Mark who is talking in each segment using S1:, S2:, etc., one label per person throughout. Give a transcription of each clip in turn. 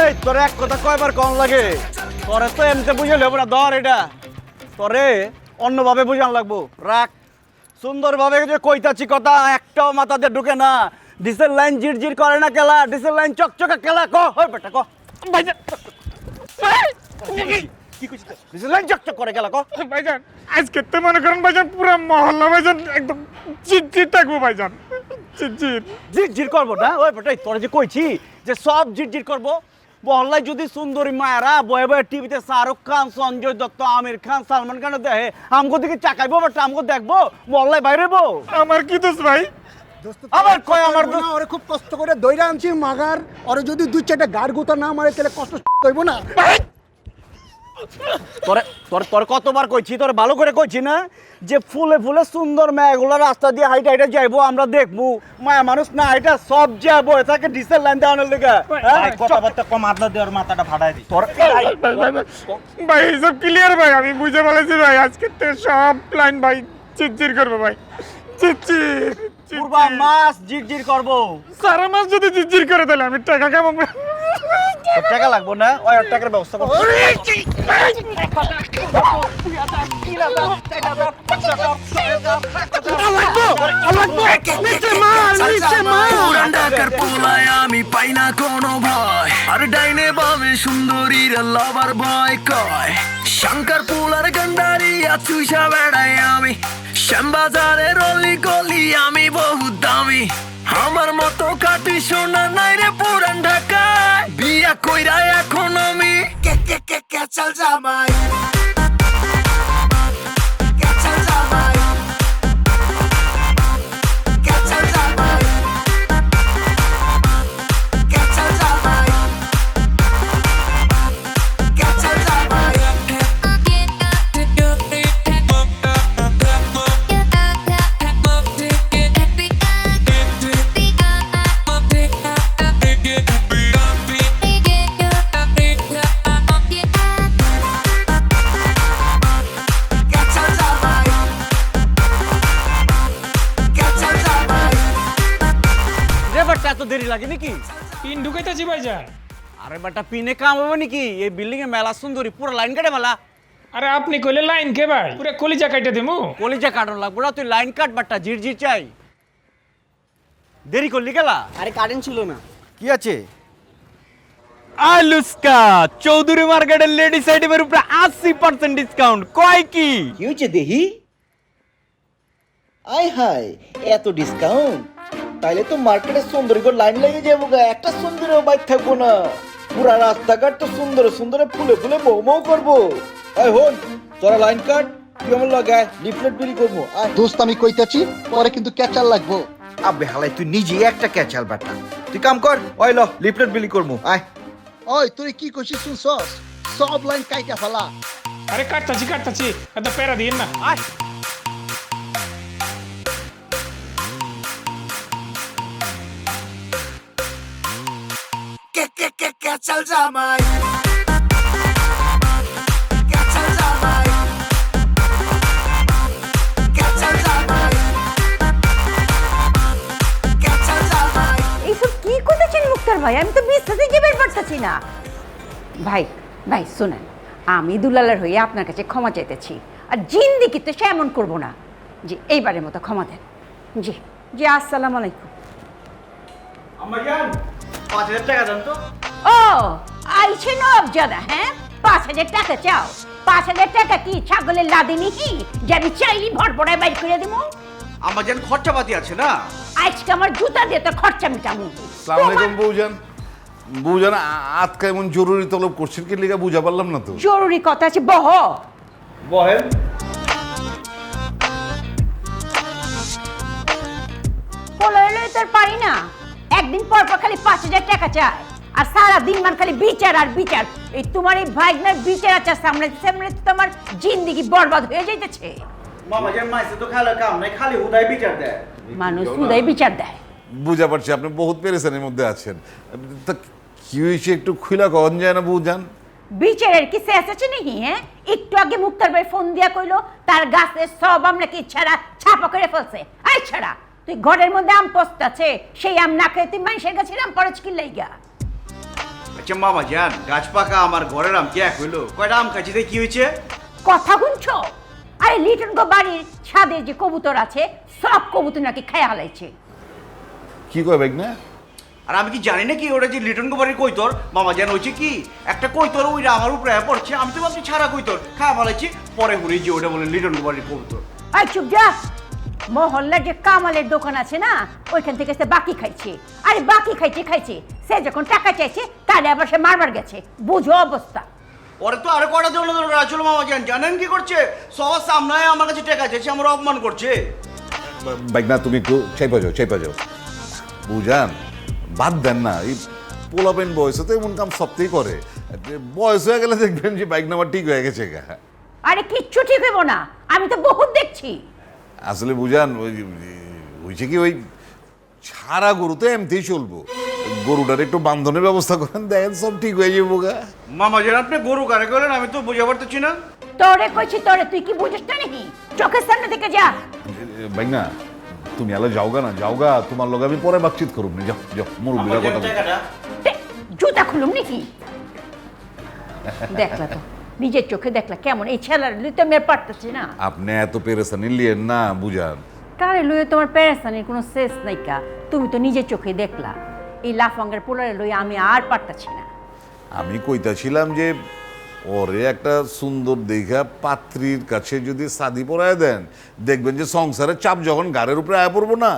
S1: এই তোর এক কথা কয়বার কম লাগে? তোরে তো এমনিতে বুঝে লেবো না, ধর এটা তোরে অন্যভাবে বুঝান লাগবো। রাখ সুন্দরভাবে যে কইতাছি কথা একটাও মাথাতে ঢুকে না। ডিসেল লাইন জিরজির করে না কেলা, ডিসেল লাইন চকচকা কেলা ক হয় বেটা ক ভাইজান কি কইছিস? ডিসেল লাইন চকচক করে কেলা ক
S2: ভাইজান। আজকে তো মনে করেন ভাইজান পুরো মহল্লা ভাইজান একদম চিটচিট থাকবো ভাইজান, চিটচিট।
S1: জিরজির করবো না ওই বেটা, তোরা যে কইছি যে সব জিরজির করবো। মহল্লায় যদি সুন্দরী মায়েরা বয়ে বয়ে টিভিতে শাহরুখ খান, সঞ্জয় দত্ত, আমির খান, সালমান খান দেখে আমগো দিকে চাকাইবো বেটা, আমগো দেখবো মহল্লায় বাইরেবো।
S2: আমার কি দোষ ভাই?
S1: আবার কয় আমার দোষ?
S3: ওরে খুব কষ্ট করে দইরা আনছি মাগার, ওরে যদি দুই চারটা গাড় গুতা না মারে তাহলে কষ্ট হইব না।
S1: তোরে তোর তোর কতবার কইছি, তোর ভালো করে কইছি না যে ফুলে ফুলে সুন্দর মেয়েগুলো রাস্তা দিয়ে হাইটা হাইটা যাইবো, আমরা দেখবো। মায়া মানুষ না এটা সব যাবো, এটাকে ডিসেল লাইন দেওয়ানোর লেগে
S4: কথাবার্তা কম, আদলা দেওয়ার মাথাটা ফাটাই দিই।
S1: তোর
S2: ভাই সব ক্লিয়ার ভাই, আমি বুঝে বলেছি ভাই আজকে তো সব লাইন ভাই চিটচিট করবো ভাই, চিটচিট।
S1: পূর্বা মাস জিরজির করবো।
S2: সারা মাস যদি চিটচিট করে তাহলে আমি টাকা কামাবো।
S1: তোর টাকা লাগবো না, ওই টাকার ব্যবস্থা করবো।
S5: আমি পাই না কোনো ভয়, আর ডাইনে বামে সুন্দরীর লাভার ভয় কয়। শঙ্কর পুলার গন্ডারিয়া চুষা বেড়াই আমি, শ্যামবাজারের অলি গলি আমি বহু দামি। আমার মতো কাটি সোনা নাই রে পুরান ঢাকায়, বিয়া কইরা এখন আমি চল জামাই।
S1: এত দেরি লাগে নাকি?
S2: পিন ঢুকাইতেছি ভাইজান।
S1: আরে বেটা পিনে কাম হবে নাকি? এই বিল্ডিং এ মেলা সুন্দরী, পুরো লাইন কাটে মেলা।
S2: আরে আপনি কইলে লাইন কে ভাই, পুরো কলিজা কাটে দেমু।
S1: কলিজা কাটন লাগবো না, তুই লাইন কাট বাট্টা, জিরজির চাই। দেরি করলি গেলা?
S4: আরে কারেন্ট ছিল না।
S1: কি আছে?
S6: আলুস্কা চৌধুরী মার্কেটের লেডিস আইটেমের উপরে 80% ডিসকাউন্ট। কয় কি?
S4: কি হয়েছে দেহি? আয় হায়, এত ডিসকাউন্ট! তাইলে তো মার্কেটে সুন্দরী করে লাইন লেগে যাবো গা, একটা সুন্দরীও বাইক থাকবো না। পুরা রাস্তাঘাট তো সুন্দর সুন্দর ফুলে ফুলে মৌ করবো। আয় হন, তোরা লাইন কাট, তুই আমার লাগায় লিফলেট বিলি করবো। আয়
S3: দোস্ত আমি কইতাছি পরে কিন্তু ক্যাচার লাগবো।
S4: আবে হালাই, তুই নিজেই একটা ক্যাচাল বাটা, তুই কাম কর। ওই ল লিফলেট বিলি করবো। আয়
S3: ওই তুই কি কইছিস শুনছস? সব লাইন কাইটা ফেলা।
S2: আরে কাটতাছি, এত প্যারা দিন না।
S1: আয়
S5: চল জামাই, চল জামাই, চল জামাই, চল জামাই।
S7: এইসব কি করতেছেন মুক্তার ভাই? আমি তো বিশ্বাসে যাবার পারতেছি না। ভাই ভাই শুনেন, আমি দুলালের হয়ে আপনার কাছে ক্ষমা চাইতেছি, আর জিন্দিগি তো সে এমন করবো না। জি এইবারের মতো ক্ষমা দেন। জি জি আসসালামু আলাইকুম।
S1: আমার জান 5000 টাকা দেন তো।
S7: ও আইছে নবজাদা, হ্যাঁ 5000 টাকা চাও? 5000 টাকা কি ছাগলের লাদি নিহি যে আমি চাইলি ভরপড়ায় বাইর করে দেবো?
S1: আমার জান খরচাপাতি আছে না।
S7: আজকে আমার জুতা দিয়ে তো খরচা মিটামু।
S8: সালাম আলাইকুম বউজান। বউজান আজকে এমন জরুরি তলব করছেন কি লিগা বুঝা পারলাম না তো।
S7: জরুরি কথা আছে, বহ।
S1: বহেন।
S7: পলাইলে তোর পারি না, একদিন পর পর খালি 5000 টাকা চায়, আর সারা দিন মান খালি বিচার আর বিচার। এই তোমার এই ভাইগনার বিচার আছে সামনে সামনে তো আমার জিন্দেগি বরবাদ হয়ে যাইতেছে।
S1: মামা জান মাইছে তো খালে কাম নাই, খালি হুদাই বিচার দেয়।
S7: মানুষ হুদাই বিচার দেয়।
S8: বুঝা পারছি আপনি বহুত পেরেশানির মধ্যে আছেন। তা কি হয়েছে একটু খুলা কন যায় না বউজান?
S7: বিচারের কি শেষ আছে নাকি? হ্যাঁ, একটু আগে মুক্তার ভাই ফোন দিয়া কইলো তার গাছের সব আম নাকি ছাড়া ছাপা করে ফেলছে। আই ছাড়া তুই ঘরের মধ্যে আম পস্তাছে, সেই আম না খেয়ে তুই মানুষের কাছে আম পড়ছ কি লাইগা?
S1: আচ্ছা মামা জান, গাছ পাকা আমার ঘরের আম কি এক হইলো? কয়টা আম খাইছিতে কি হয়েছে?
S7: কথা শুনছো? আরে লিটন গো বাড়ির ছাদে যে কবুতর আছে সব কবুতর নাকি খেয়ে হালাইছে।
S8: কি কয় বাইক না?
S1: আর আমি কি জানি না কি ওটা যে লিটন কুমারের কৈতর? মামা জান হয়েছে কি, একটা কৈতর ওইটা আমার উপরে পড়ছে, আমি তো ভাবছি ছাড়া কৈতর খাওয়া ফেলাইছি, পরে ঘুরে যে ওটা বলে লিটন কুমারের কবুতর।
S7: আর চুপ যা। মহল্লার যে কামালের দোকান আছে না, ওইখান থেকে সে বাকি খাইছে। আরে বাকি খাইছে সে যখন টাকা চাইছে তাহলে আবার সে মারবার গেছে। বুঝো অবস্থা।
S1: ওরে তো আরো কটা জন্য আসলে মামা জান জানেন কি করছে? সবার সামনে আমার কাছে টাকা চাইছে, আমার অপমান করছে।
S8: বাইক না, তুমি একটু চাইপা যাও বুঝান, বাদ দেন না। এই পোলাপেন বয়সে তো এমন কাম সবতেই করে, বয়স হয়ে গেলে দেখবেন যে বাইক নাম্বার ঠিক হয়ে গেছে গা।
S7: আরে কিচ্ছু ঠিক হইব না, আমি তো বহুত দেখছি।
S8: আসলে বুঝান হয়েছে কি, ওই ছাড়া গরু তো এমতেই চলবো, গরুটার একটু বান্ধনের ব্যবস্থা করেন, দেখেন সব ঠিক হয়ে যাবো গা।
S1: মামা জান আপনি গরু কারে গেলেন আমি তো বুঝে পারতেছি না।
S7: তোরে কইছি তোরে, তুই কি বুঝিস না নাকি? চোখের সামনে থেকে যা।
S8: বাইক না, তুমি আলো যাওগা, তোমার লগে আমি পরে বাতচিত করুন। যাও মুরব্বীরা কথা বলো।
S7: জুতা খুলুম নাকি? দেখলা তো, নিজের চোখে দেখলা কেমন এই ছেলার লইতে আমি আর পারতেছি না।
S8: আপনি এত পেরেছানি লিয়েন না বুঝান।
S7: কারে লইয়ে তোমার পেরেছানির কোনো শেষ নাই কা? তুমি তো নিজের চোখে দেখলা এই লাফাঙ্গার পোলারে লইয়ে আমি আর পারতাছি না।
S8: আমি কইতাছিলাম যে ওরে একটা সুন্দর দেখা পাত্রীর কাছে যদি শাদি পড়ায় দেন, দেখবেন যে সংসারের চাপ যখন গাড়ির উপরে আয়া পড়বো না,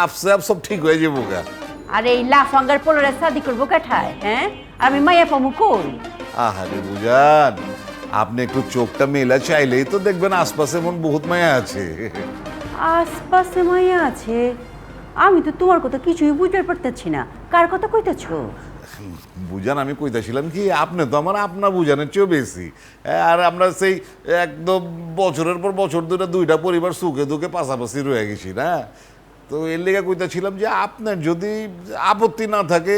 S8: আপসে আপ সব ঠিক হয়ে যাবো গা।
S7: আর এই লাফাঙ্গার পোলারে শাদি করবো কাঠায়? হ্যাঁ, আমি মাইয়া পামু কই?
S8: আহারে বুঝান, আপনি একটু চোখটা মেলা চাইলেই তো দেখবেন আশপাশে এমন বহুত মায়া আছে।
S7: আশপাশে মাইয়া আছে? আমি তো তোমার কথা কিছুই বুঝতে পারতেছি না, কার কথা কইতেছো?
S8: বুঝান, আমি কইতাছিলাম কি, আপনি তো আমার আপনার বুঝানের চেয়েও বেশি। আর আমরা সেই একদম বছরের পর বছর ধরে দুইটা পরিবার সুখে দুঃখে পাশাপাশি রয়ে গেছি না। তো এর লেগে কইতাছিলাম যে আপনার যদি আপত্তি না থাকে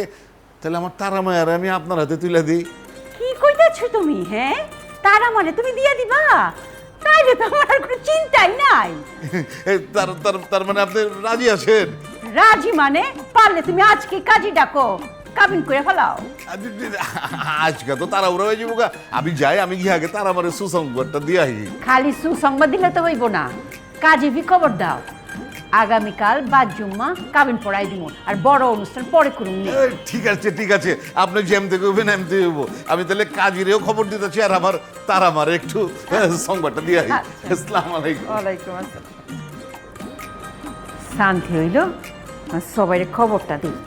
S8: তাহলে আমার তারা মায়ের আমি আপনার হাতে তুলে দিই।
S7: কি কইতেছো তুমি? হ্যাঁ, তারা মানে তুমি দিয়া দিবা? তাইলে তো আমার আর কোনো চিন্তাই নাই।
S8: তার মানে আপনি রাজি আছেন?
S7: রাজি মানে পারলে তুমি আজকে কাজী ডাকো, কাবিন করে ফেলাও।
S8: আজকে তো তারা উড়া হয়ে যাবো গা। আমি যাই, আমি গিয়ে আগে তারা আমার সুসংবাদটা দিয়ে আসি।
S7: খালি সুসংবাদ দিলে তো হইব না, কাজী ভি খবর দাও। আগামীকাল বাদ জুম্মা কাবিন পড়াই দিব, আর বড় অনুষ্ঠান পরে করুন।
S8: ঠিক আছে, আপনি যেমতে করবেন এমতে হইব। আমি তাহলে কাজীরেও খবর দিতেছি, আর আমার তারা মারে একটু সংবাদটা দিয়ে আসি। আসসালামু আলাইকুম।
S7: ওয়ালাইকুম আসসালাম। শান্তি হইল, সবাই খবরটা দিই।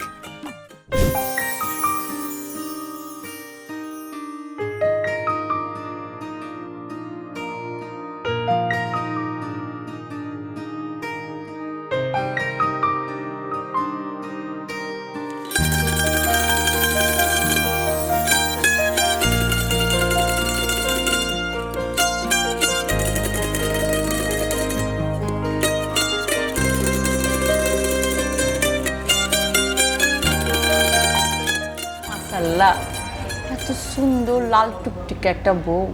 S9: মাশাআল্লাহ, এত সুন্দর লাল টুকটুকে একটা বউ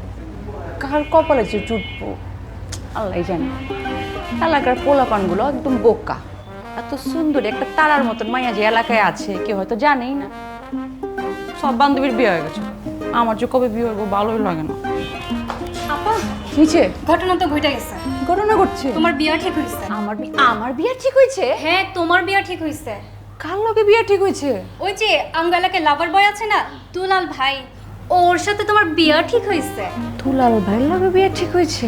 S9: কার কপালে যে জুটবো আল্লাহ জানে। এলাকার পোলাপানগুলো একদম বোকা। এত সুন্দর একটা তারার মতন মাইয়া যে এলাকায় আছে কেউ হয়তো জানেই না। সব বান্ধবীর বিয়ে হয়ে গেছে, আমার যে কবে বিয়ে হইব ভালোই লাগে না।
S10: আপা,
S9: নিচে
S10: ঘটনা তো ঘটে গেছে।
S9: ঘটনা ঘটছে?
S10: তোমার বিয়ে ঠিক হইছে।
S9: আমার বিয়ে ঠিক হয়েছে?
S10: হ্যাঁ, তোমার বিয়ে ঠিক হইছে।
S9: কার লগে বিয়ে ঠিক হয়েছে?
S10: ওই যে আমগো এলাকায় লাভার বয় আছে না, দুলাল ভাই, ওর সাথে তোমার বিয়ে ঠিক হইছে।
S9: দুলাল ভাইয়ের লগে বিয়ে ঠিক হয়েছে?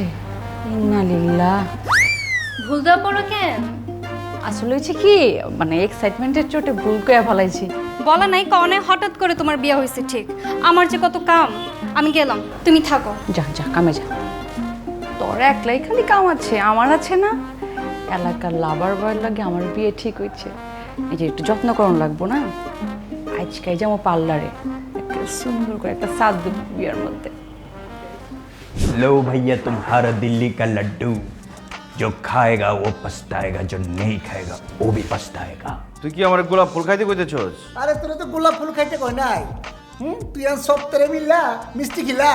S9: ইন্না লিল্লাহ।
S10: ভুল দেওয়া পড়ো কেন?
S9: আসলে হয়েছে কি, মানে এক্সাইটমেন্টের চোটে ভুল করে ফেলাইছি।
S10: বলা নাই কনে হঠাৎ করে তোমার বিয়ে হয়েছে ঠিক। আমার যে কত কাম, আমি গেলাম, তুমি থাকো।
S9: যা কামে যা। তোর একলাই খালি কাম আছে, আমার আছে না? এলাকার লাভার বয়ের লাগে আমার বিয়ে ঠিক হয়েছে, এই যে একটু যত্ন করণ লাগবো না। আজকে যাবো পার্লারে, একটা সুন্দর করে একটা সাজ দেব বিয়ের মধ্যে।
S6: लो भैया तुम्हारा दिल्ली का लड्डू, जो खाएगा वो पछताएगा, जो नहीं खाएगा वो भी पछताएगा।
S1: তুই কি আমার গোলাপ ফুল খাইতে কইতেছস?
S3: আরে তোরা তো গোলাপ ফুল খাইতে কয় নাই। তুই আর সব তেরে মিল্লা মিষ্টি খিলা।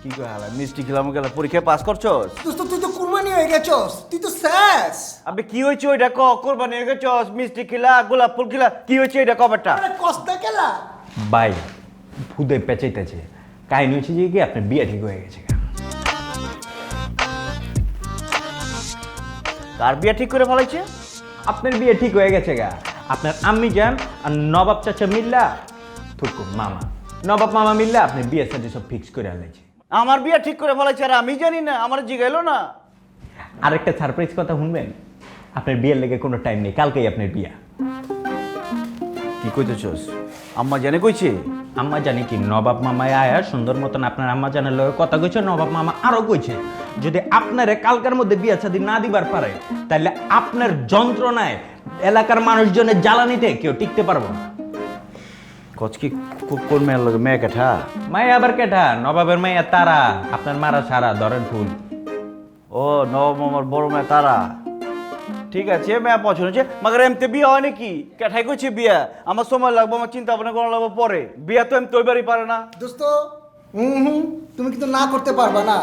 S1: কি কই হালা মিষ্টি খিলাম গেলা পরীক্ষায় পাস করছস?
S3: তুই তো কুরবানি হয়ে গেছস, তুই তো শেষ।
S1: আবে কি হইছে ওইটা ক? কোরবানি হয়ে গেছস, মিষ্টি খিলা, গোলাপ ফুল খিলা, কি হইছে এটা কবেটা?
S3: আরে কষ্ট কেলা।
S6: भाई ভূতে পেঁচাইতেছে। কাহিনী হচ্ছে যে কি আপনার বিয়ে ঠিক হয়ে গেছে।
S1: কার বিয়ে ঠিক করে ফেলাইছে?
S6: আপনার বিয়ে ঠিক হয়ে গেছে গা। আপনার আম্মি যান আর নবাব চাচা মিল্লা থুকু মামা, নবাব মামা মিল্লা আপনার বিয়ে সাথে সব ফিক্স করে আনলেছে।
S1: আমার বিয়ে ঠিক করে ফেলাইছে আর আমি জানি না, আমার জিগাইলো না।
S6: আরেকটা সারপ্রাইজ কথা শুনবেন, আপনার বিয়ের লেগে কোনো টাইম নেই, কালকেই আপনার বিয়া।
S1: কি কইতেছস? আম্মা জানে কইছে?
S6: আম্মা জানি কি, নবাব মামায় আয়া সুন্দর মতন আপনার আম্মা জানের লগে কথা কইছে। নবাব মামা আরো কইছে যদি আপনারে কালকার মধ্যে বিয়া শাদী না দিবার পারে তাহলে আপনার যন্ত্রণায় এলাকার মানুষজনের জ্বালানিতে কেউ টিকতে পারবো না।
S1: কচ কি কোন মেয়ের লগে? মেয়ে কেঠা?
S6: মাই আবার কেঠা? নবাবের মাইয়া তারা, আপনার মারা সারা ধরেন ফুল।
S1: ও নবাব মামার বড় মেয়ে তারা। ঠিক আছে, মেয়ে পছন্দ হচ্ছে, মাগার এমতে বিয়ে হয় নাকি? কেঠাই কইছে বিয়া? আমার সময় লাগবে, আমার চিন্তা ভাবনা করা লাগবে পরে। বিয়া তো এমনি তৈবারই পারে না।
S3: দোস্ত তুমি কিন্তু না করতে পারবা না।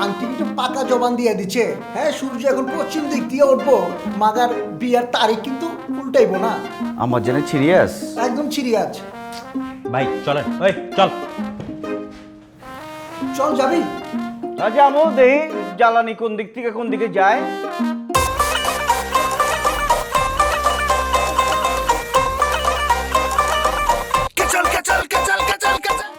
S3: আন্টি কিন্তু পাকা জবান দিয়ে দিচ্ছে। হ্যাঁ, সূর্য এখন পশ্চিম দিক দিয়ে উঠবো, মাগার বিয়ার তারিখ কিন্তু উল্টাইবো না।
S1: আমার জন্য সিরিয়াস?
S3: একদম সিরিয়াস।
S6: ভাই চলেন, ওই চল
S3: চল, যাবি?
S1: আচ্ছা আমও দেখি জ্বালানি কোন দিক থেকে কোন দিকে যায়।
S5: কেচল কেচল কেচল কেচল কেচল।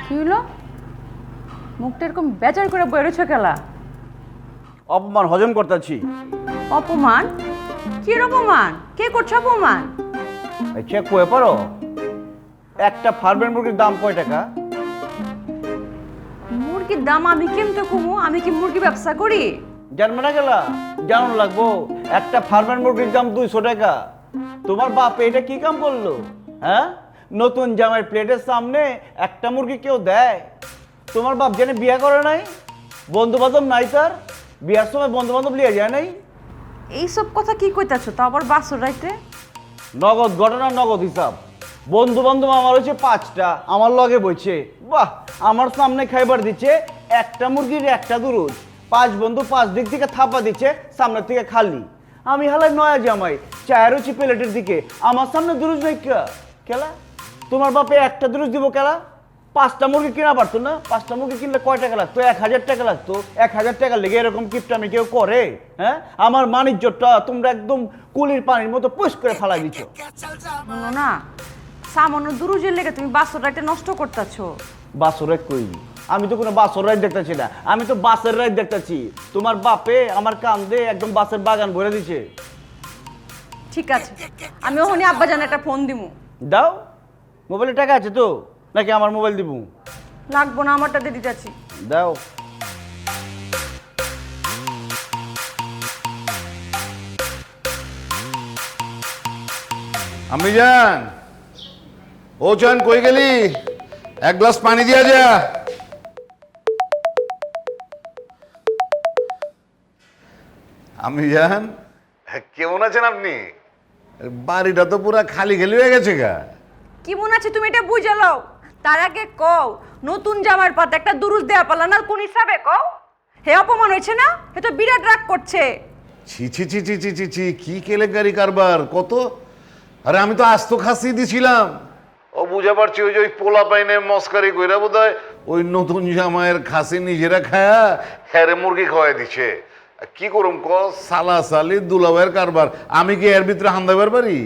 S9: কি হলো? মুখটা এরকম বেজার করে বেরোছো খেলা?
S1: অপমান হজম করতেছি।
S9: অপমান? কি অপমান? কে করছো অপমান?
S1: চেক করে পারো একটা ফার্মের মুরগির দাম কয় টাকা?
S9: মুরগির দাম আমি কেমতে কমু? আমি কি মুরগি ব্যবসা করি?
S1: জানবে না গেলা? জানো লাগবো। একটা ফার্মের মুরগির দাম 200 টাকা। তোমার বাপ এটা কি কাম করলো? হ্যাঁ, নতুন জামাই প্লেটের সামনে একটা মুরগি কেউ দেয়? তোমার বাপ জানে বিয়ে করে নাই? বন্ধু বান্ধব নাই তার? বিয়ার সময় বন্ধু বান্ধব লিয়ে যায় নাই?
S9: এইসব কথা কি কইতাছো? তা আবার বাসর রাইতে?
S1: নগদ ঘটনা, নগদ হিসাব। বন্ধু বান্ধব আমার হচ্ছে 5টা, আমার লগে বইছে। বাহ, আমার সামনে খাইবার দিচ্ছে একটা মুরগির একটা দুরুজ। 5 বন্ধু 5 দিক থেকে থাপা দিচ্ছে, সামনের থেকে খালি। আমি হালাই নয়া জামাই, চায়ের হচ্ছে প্লেটের দিকে, আমার সামনে দুরুজ নাই কেলা? তোমার বাপে একটা দুরুজ দিব কেলা? 5টা মুরগি কিনা পারতো না? 5টা মুরগি কিনলে কয় টাকা লাগতো? 1000 টাকা লাগতো। 1000 টাকা লেগে এরকম কিপটামি কেউ করে? হ্যাঁ, আমার মানিজ্যটা তোমরা একদম কুলির পানির মতো পুশ করে ফালাই দিচ্ছ।
S9: শোনো না, সামান্য দুরুজের লেগে তুমি বাসর রাইতে নষ্ট করতেছো।
S1: বাসর রাইড করিনি, আমি তো কোনো বাসর রাইড দেখতেছি না, আমি তো বাসের রাইড দেখতেছি। তোমার বাপে আমার কান্দে একদম বাসের বাগান ভরে দিছে।
S9: ঠিক আছে, আমি ওখানে আব্বা জান একটা ফোন দিমু।
S1: দাও, মোবাইলে টাকা আছে তো, নাকি আমার মোবাইল দিব?
S9: লাগবো না, আমারটা দিয়ে দিতেছি।
S1: দাও।
S8: আমি জান, ও জান কই গেলি? এক গ্লাস পানি দিয়া যা। আমি জান, কেমন আছেন আপনি? বাড়িটা তো পুরা খালি খালি হয়ে গেছে গা।
S9: কি মনে আছে তুমি এটা বুঝে লও। তার আগে কও, নতুন জামার পাতে একটা দুরুজ দেয়া পালা না কোন হিসাবে কও? হে অপমান হয়েছে না? হে তো বিরাট রাগ করছে।
S8: ছি ছি ছি ছি ছি ছি ছি, কি কেলেঙ্কারি কারবার কত! আরে আমি তো আস্ত খাসি দিছিলাম। ও বুঝা পারছি, ওই যে ওই পোলা পাইনে মস্কারি কইরা বোধহয় ওই নতুন জামাইয়ের খাসি নিজেরা খায়া হ্যারে মুরগি খাওয়াই দিছে। কি করুম ক, সালা সালি দুলাভাইয়ের কারবার, আমি কি এর ভিতরে হান্দাবার পারি?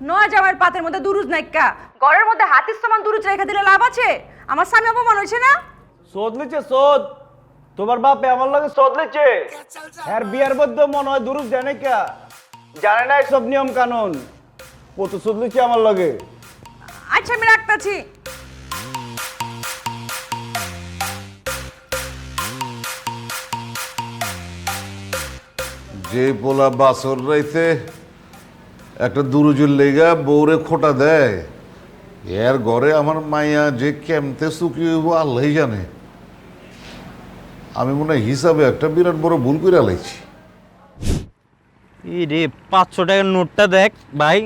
S9: নয়া জামার পাতের মধ্যে দুরুজ নাইকা, ঘরের মধ্যে হাতির সমান দুরুজ রেখে দিলে লাভ আছে? আমার স্বামী অপমান হয়েছে না?
S1: শোধ লিচ্ছে শোধ। তোমার বাপে আমার লগে শোধ লিচ্ছে। আর বিয়ার মধ্যে মনে হয় দুরুজ দেয় না কে? জানে না সব নিয়ম কানুন। কত শোধ লিচ্ছে আমার লগে।
S9: আচ্ছা, আমি রাখতেছি।
S8: যে পোলা বাসর রাইতে একটা দুরুজুর লেগা বউরে খোটা দেয়, এর ঘরে আমার মাইয়া যে কেমতে সুখী হইব আল্লাহ জানে। আমি মনে হয় হিসাবে একটা বিরাট বড় ভুল করে লাইছি।
S6: রে 500 টাকার নোটটা দেখ ভাই,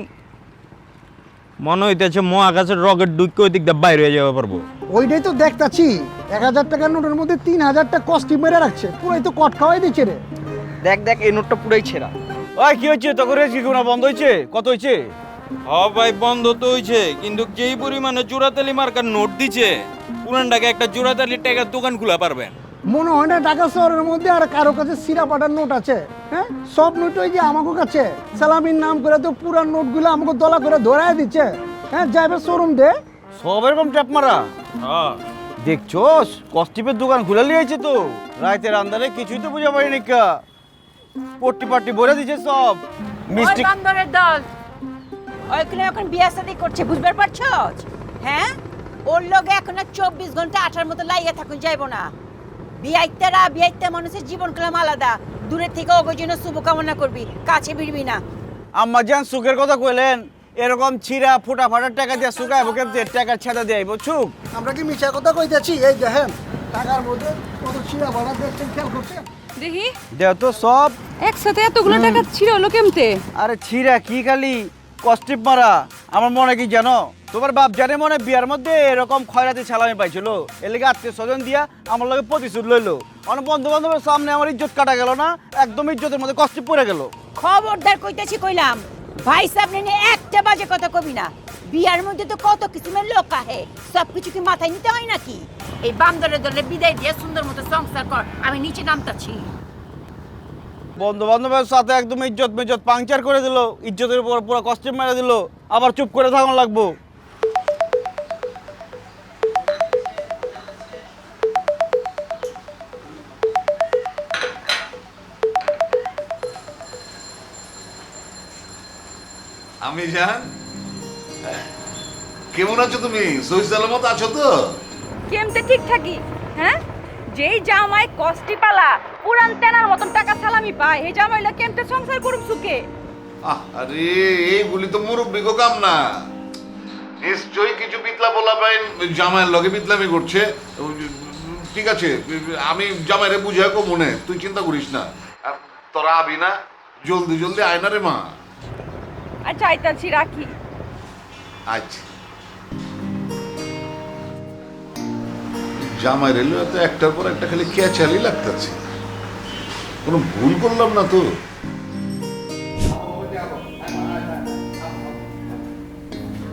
S6: মনে হইতেছে মহাকাশের রকেট ঢুকে ওই দিক দিয়ে বাইরে হয়ে যাবে পারবো।
S3: ওইটাই তো দেখতাছি 1000 টাকার নোটের মধ্যে 3000টা কস্টিউম মেরে রাখছে, পুরাই তো কট খাওয়াই দিচ্ছে রে।
S1: দেখ দেখ এই নোটটা পুরাই ছেঁড়া। ওই কি হচ্ছে তখন কি কোনো বন্ধ হয়েছে? কত হয়েছে?
S6: ভাই বন্ধ তো হইছে, কিন্তু যেই পরিমাণে জোড়াতালি মার্কার নোট দিছে পুরানটাকে একটা জোড়াতালি টাকার দোকান খোলা পারবেন।
S3: মনে হয় না ঢাকা শহরের মধ্যে আর কারো কাছে সিরা পাটার নোট আছে। হ্যাঁ, সব নোট ওই যে আমাকে কাছে সালামির নাম করে তো পুরান নোটগুলো আমাকে দলা করে ধরায় দিচ্ছে। হ্যাঁ, যাইবে শোরুম দে
S1: সব এরকম ট্যাপ মারা।
S6: হ্যাঁ
S1: দেখছোস কস্টিপের দোকান খুলে লিয়েছে তো, রাতের আন্দারে কিছুই তো বুঝা পারিনি কা পট্টি পাট্টি ভরে দিছে সব মিষ্টি।
S7: ওই বান্দরের দল ওইখানে এখন বিয়া শাদি করছে, বুঝবার পারছস? হ্যাঁ, ওর লগে এখন আর 24 ঘন্টা 8টার মতো লাইয়া থাকুন যাইবো না। বিয়াইতে মানুষের জীবন কালাম আলাদা। দূরের থেকে ওগোর জন্য শুভকামনা করবি, কাছে ভিড়বি না।
S1: আম্মা জান সুখের কথা কইলেন, এরকম ছিঁড়া ফুটা ফাটার টাকা দিয়ে শুকায় বুকে টাকার ছেদা দেয় বুঝছুক।
S3: আমরা কি মিছা কথা কইতেছি? এই দেখেন টাকার মধ্যে কত সিরা পাটা দেখছেন, খেয়াল করছেন?
S9: দেখি
S1: দেও তো সব।
S9: একসাথে এতগুলো টাকা ছিল হলো কেমতে?
S1: আরে ছিঁড়া কি খালি কস্টিপ মারা। আমার মনে কি জানো, তোমার বাপ জানে মনে বিয়ার মধ্যে এরকম খয়রাতি সালামি পাইছিল, এর লেগে আত্মীয় স্বজন দিয়া আমার লগে প্রতিশোধ লইলো। অনেক বন্ধু বান্ধবের সামনে আমার ইজ্জত কাটা গেল না, একদম ইজ্জতের মধ্যে কস্টিপ পড়ে গেল।
S7: খবরদার কইতেছি কইলাম, ভাই সামনে নিয়ে একটা বাজে কথা কবি না। বিয়ার মধ্যে তো কত কিসিমের লোক আহে, সব কিছু কি মাথায় নিতে হয় নাকি? এই বান্দরের দলে বিদায় দিয়ে সুন্দর মতো সংসার কর, আমি নিচে নামতাছি।
S1: বন্ধু বান্ধবের সাথে একদম ইজ্জত মেজত পাংচার করে দিল, ইজ্জতের উপর পুরো কস্টিপ মেরে দিল, আবার চুপ করে থাকুন লাগবো।
S8: আমি জান, কেমন আছো তুমি? সহি সালামত আছো তো?
S9: কেমতে ঠিক থাকি? হ্যাঁ, যেই জামাই কষ্টি পালা পুরান তেনার মতন টাকা সালামি পায়, এই জামাইলা কেমতে সংসার করুম সুখে?
S8: আরে এইগুলি তো মুরব্বী গো কাম না। নিশ্চয়ই কিছু পিতলা বলা পাইন জামাইয়ের লগে পিতলামি করছে। ঠিক আছে, আমি জামাইরে বুঝাই কো মনে, তুই চিন্তা করিস না। আর তোরা আবি না, জলদি জলদি আয় না রে মা।
S9: আচ্ছা আইতাছি, রাখি।
S8: আচ্ছা, জামাই রেলে তো একটার পর একটা খালি ক্যাচালি লাগতেছে, কোনো ভুল করলাম না তো?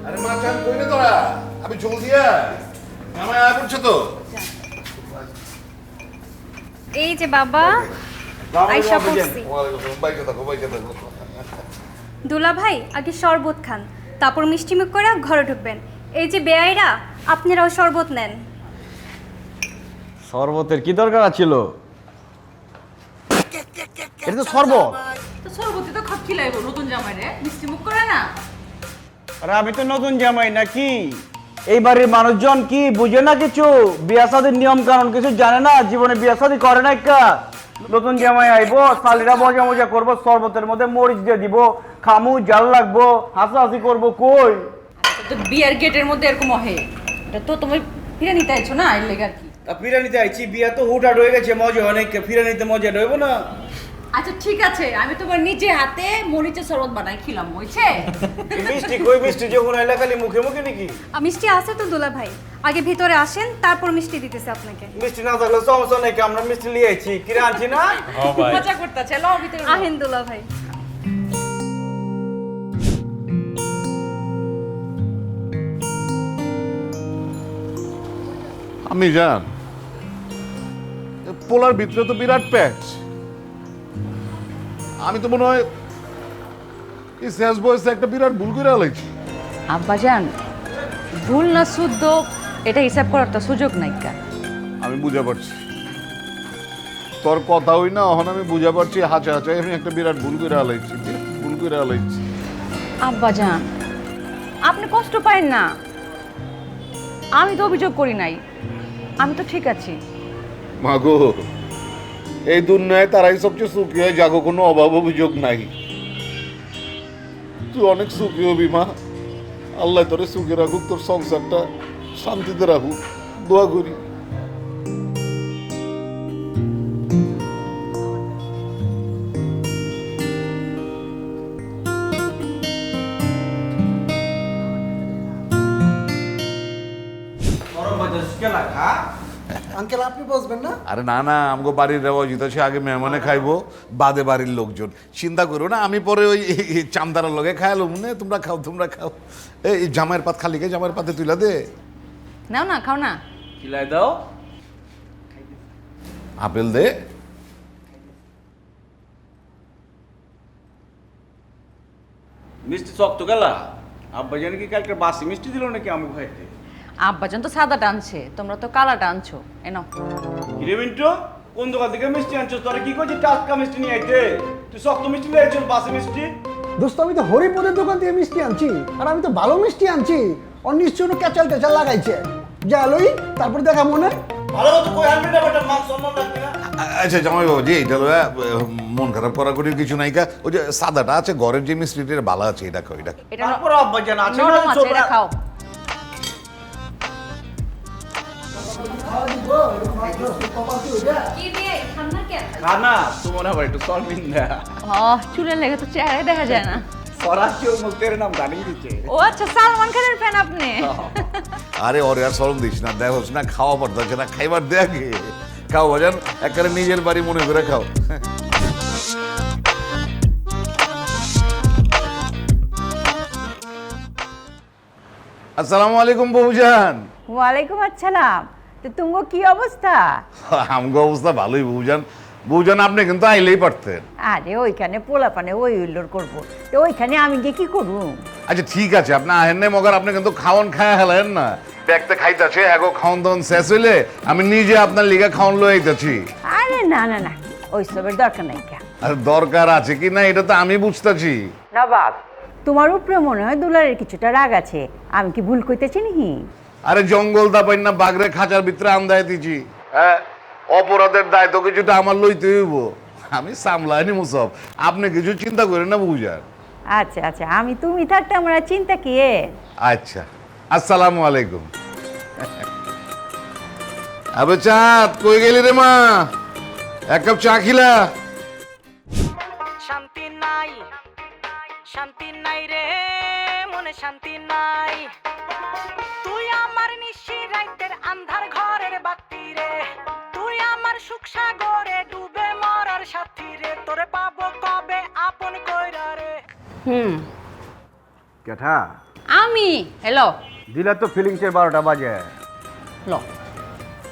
S8: আরে মা চান কই রে তোরা? আমি চল দিয়া জামাই আয় পড়ছে তো।
S10: এই যে বাবা আইসা পড়ছি।
S8: বাইকে থাকো, বাইকে থাকো।
S10: দুলা ভাই আগে শরবত খান, তারপর মিষ্টিমুখ করে ঘরে ঢুকবেন। এই যে বেআইরা, আপনারাও শরবত নেন।
S1: শরবতের কি দরকার ছিল? এটা তো শরবত।
S9: তো সরবতি তো খাপ খিলাইবো নতুন জামাইরে, মিষ্টি মুখ করে না?
S1: আরে আমি তো নতুন জামাই নাকি? এই বাড়ির মানুষজন কি বুঝে না কিছু? বিয়া শাদির নিয়ম কানুন কিছু জানে না, জীবনে বিয়া শাদি করে না। একটা নতুন জামাই আইবো, শালিরা মজা মজা করবো, শরবতের মধ্যে মরিচ দিয়ে দিব, খামু, জাল লাগবো, হাসাহাসি করবো। কই
S9: তো বিয়ার গেটের মধ্যে এরকম হয়, এটা তো তুমি ফিরে নিতে আইছো না, এর লেগে আর কি।
S1: ফিরে নিতে আইছি, বিয়া তো হুটহাট হয়ে গেছে, মজা অনেক, ফিরে নিতে মজা রইব না।
S9: আচ্ছা ঠিক আছে, আমি তোমার নিজে হাতে মরিচের শরবত বানাই খিলাম, হইছে?
S1: মিষ্টি কই? মিষ্টি যখন এলা খালি মুখে মুখে নাকি?
S10: মিষ্টি আছে তো দুলা ভাই, আগে ভিতরে আসেন, তারপর মিষ্টি দিতেছে আপনাকে।
S1: মিষ্টি না থাকলে সমস্যা নেই, আমরা মিষ্টি নিয়ে আইছি, কিরে আনছি না।
S9: মজা করতেছে, লও ভিতরে লও।
S10: আহেন দুলা ভাই।
S8: আমি জান, পোলার ভিতরে তো বিরাট প্যাচ। আমি তো মনে হয় এই শেষ বয়সে একটা বিরাট ভুল করে আলাইছি।
S9: আব্বাজান, ভুল না শুদ্ধ এটা হিসাব করার তো সুযোগ নাই কা।
S8: আমি বুঝা পারছি তোর কথা হই না, এখন আমি বুঝা পারছি হাঁচা হাঁচাই আমি একটা বিরাট ভুল করে আলাইছি, ভুল করে আলাইছি।
S9: আব্বাজান, আপনি কষ্ট পায়েন না, আমি তো অভিযোগ করি নাই, আমি তো ঠিক আছি।
S8: মাগো, এই দুনিয়ায় তারাই সবচেয়ে সুখী হয় যাগো কোনো অভাব অভিযোগ নাই। তুই অনেক সুখী হবি মা, আল্লাহ তোরে সুখে রাখুক, তোর সংসারটা শান্তিতে রাখুক, দোয়া করি।
S3: আঙ্কেল আপনি বসবেন না?
S8: আরে না না, আমাকে বাড়ির রেওয়াজিত আছে, আগে মেহমানে খাইবো, বাদে বাড়ির লোকজন। চিন্তা করো না, আমি পরে ওই চামদারার লগে খাইলো মনে, তোমরা খাও তোমরা খাও। এই জামাইয়ের পাত খালি গে, জামাইয়ের পাতে তুইলা দে।
S9: নাও না, খাও না।
S1: কিলাই দাও।
S8: আপেল দে।
S1: মিষ্টি শক্ত গেলা, আব্বা জানি কি কালকে বাসি মিষ্টি দিল নাকি আমি খাইতে?
S9: আব্বাজান তো সাদাটা আনছে, তোমরা তো কালাটা আনছো। এনো।
S1: কিরে মিন্টু, কোন দোকান থেকে মিষ্টি আনছো? তোরা কি করছিস টাটকা মিষ্টি নিয়ে আইতে? তুই শক্ত মিষ্টি নিয়ে আইছিস, বাসি মিষ্টি?
S3: দোস্ত আমি তো হরিপদের দোকান থেকে মিষ্টি আনছি, আর আমি তো ভালো মিষ্টি আনছি। ওর নিশ্চয় ক্যাচাল ট্যাচাল লাগাইছে। যা লই, তারপর দেখা মনে।
S1: ভালো মতো কই আনবি না বেটা, মান সম্মান রাখবি না।
S8: আচ্ছা জামাই বাবু জি, এটা লইয়া মন খারাপ করা করির কিছু নাই কা। ওই যে সাদাটা আছে ঘরের যে মিষ্টিটা ভালো আছে, এটা খাও এটা।
S9: এটা
S1: তারপর আব্বা জান আছে না
S9: নরম আছে,
S1: ছোবরা।
S9: এটা খাও।
S10: কি দিয়ে ঠান্ডা কেন?
S1: খানা তোমার আবার একটু সলমিন না।
S9: চুলের লেগে তো চেহারা দেখা যায় না।
S1: সরাসরি ওর মুখ তেরে নাম জানিয়ে দিচ্ছে।
S9: ও আচ্ছা, সালমান খানের ফ্যান আপনি?
S8: আরে ওরে আর সরম দিস না, দেখোস না খাওয়া পড়তেছে না, খাইবার দেখে খাও বাজান, একবারে নিজের বাড়ি মনে করে খাও। আসসালামু আলাইকুম বউজান।
S7: ওয়ালাইকুম আসসালাম। তো তুঙ্গ কি অবস্থা?
S8: আমগো অবস্থা ভালোই বউজান। বউজান আপনি কিন্তু আইলেই পারতেন।
S7: আরে ওইখানে পোলাপানে ওই উল্লোর করবো, তো ওইখানে আমি গিয়ে কি করবো?
S8: আচ্ছা ঠিক আছে, আপনি আহেন নাই মগার, আপনি কিন্তু খাওয়ান খায়া হেলেন না। দেখতে খাইতেছে এগো খাওন দাওন শেষ হইলে আমি নিজে আপনার লিগা খাওন লই আইতেছি।
S7: আরে না না না, ওইসবের দরকার নাই। কে
S8: আর দরকার আছে কি না এটা তো আমি বুঝতেছি।
S7: নবাব, তোমার উপরে মনে হয় দুলারের কিছুটা রাগ আছে। আমি কি ভুল কইতেছি নাকি?
S8: আরে জঙ্গল দাপাই না বাগরে খাঁচার ভিতরে আন্দায় দিছি। হ্যাঁ, অপরাধের দায়িত্ব কিছুটা আমার লইতে হইব, আমি সামলাইনি মুসব। আপনি কিছু চিন্তা করেন না বুঝার।
S7: আচ্ছা আচ্ছা, আমি তুমি থাকতে আমার আর চিন্তা কি?
S8: আচ্ছা, আসসালামু আলাইকুম। আবে চাঁদ কই গেলি রে মা, এক কাপ চা খিলা।
S5: শান্তি নাই, শান্তি নাই রে মনে, শান্তি নাই। তুই আমার নিশি রাইতের আন্ধার ঘরের বাতি রে, তুই আমার সুখ সাগরে ডুবে মরার সাথী রে, তোরে পাবো কবে আপন কইরা রে।
S1: কেঠা
S9: আমি হ্যালো
S1: দিলা তো ফিলিংসের 12টা বাজে।
S9: ল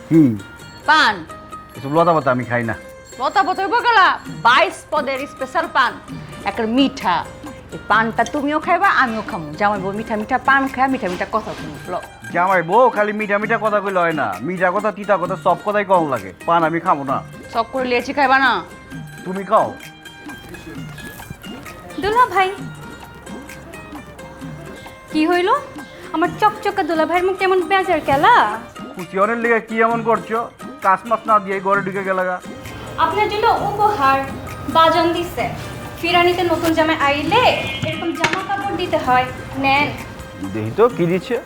S1: কি
S9: পান
S1: এসব লতা পাতা আমি খাই না।
S9: লতা পতই বগলা 22 পদের স্পেশাল পান, একটা মিঠা। এই পানটা তুমিও খাইবা, আমিও খাবো। জামাই বউ মিঠা মিঠা পান খায়, মিঠা মিঠা কথা তুমি। ল
S1: জামাই বউ খালি মিঠা মিঠা কথা কইলে হয় না, মিঠা কথা তিতা কথা সব কথাই কম লাগে। পান আমি খাবো না।
S9: সব করে লিয়েছি, খাইবা না?
S1: তুমি খাও।
S10: দুলা ভাই কি হইল? আমার চকচকা দুলা ভাইয়ের মুখ কেমন বেজার কেলা?
S1: কুচিয়নের লেগে কি এমন করছো? কাজ মাছ না দিয়ে ঘরে ঢুকে গেলাগা।
S10: আপনার জন্য উপহার বাজন দিছে। ফিরানিতে নতুন জামাই আইলে এরকম জামা কাপড় দিতে হয়, নেন।
S1: দেখি তো কি দিচ্ছে।